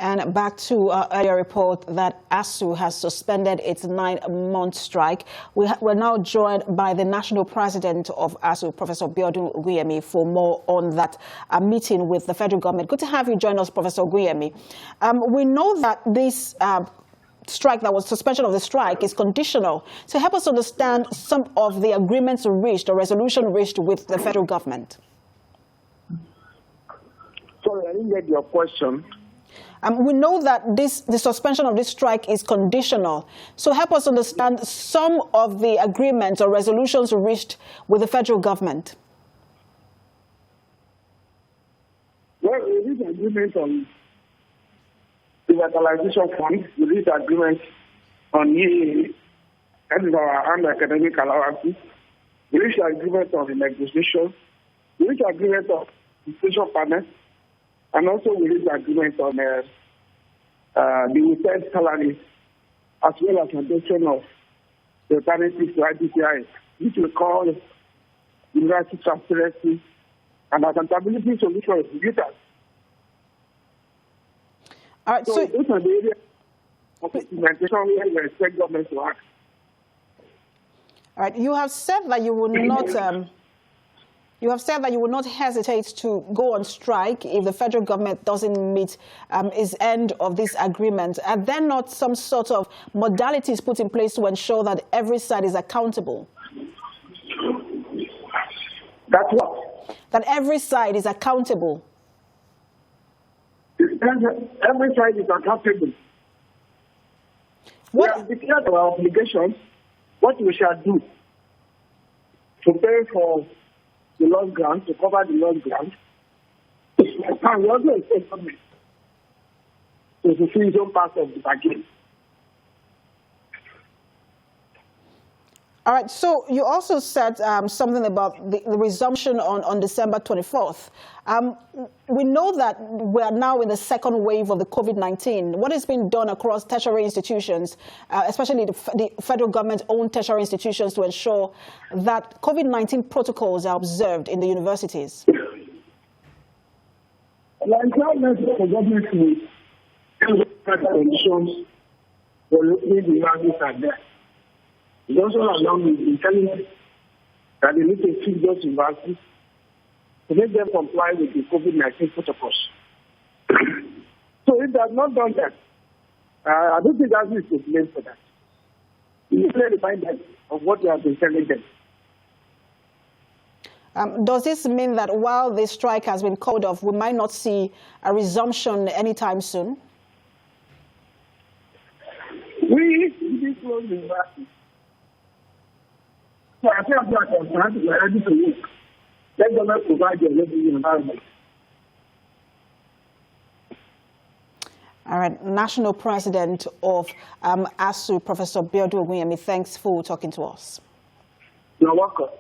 And back to our earlier report that ASUU has suspended its 9-month strike. We're now joined by the national president of ASUU, Professor Biodun Oguyemi, for more on that meeting with the federal government. Good to have you join us, Professor Oguyemi. We know that this strike, that was suspension of the strike, is conditional. So help us understand some of the agreements reached or resolution reached with the federal government. Sorry, I didn't get your question. We know that the suspension of this strike is conditional. So help us understand some of the agreements or resolutions reached with the federal government. Well, we reached agreement on the revitalization fund. We reached agreement on EAA and our academic allowances. We reached agreement on the negotiation. We reached agreement on the station panel. And also we reached agreement on the withheld salaries, as well as adoption of the alternatives to IDPI, which we call universal transparency and accountability solutions to users. All right, so those are the areas of implementation where we expect government to act. All right, you have said that you will not. You have said that you will not hesitate to go on strike if the federal government doesn't meet its end of this agreement. Are there not some sort of modalities put in place to ensure that every side is accountable? That's what? That every side is accountable. Every side is accountable. We have declared our obligations, what we shall do to pay for the lost grant, to cover the lost grant. And we also expect government to fulfill its own part of the bargain. All right, so you also said something about the resumption on December 24th. We know that we are now in the second wave of the COVID-19. What has been done across tertiary institutions, especially the federal government-owned tertiary institutions, to ensure that COVID-19 protocols are observed in the universities? Well, it's not necessary for government to conditions for looking the universities are there. It also along with telling them that they need to fix those universities to make them comply with the COVID-19 protocols. So if they have not done that, I don't think that is to blame for that. We need to remind them of what we have been telling them. Does this mean that while this strike has been called off, we might not see a resumption anytime soon? We didn't close the universities. So I think we are concerned, we are ready to work. Let government provide the living environment. All right, National President of ASUU, Professor Biodun Oguyemi, thanks for talking to us. You're welcome.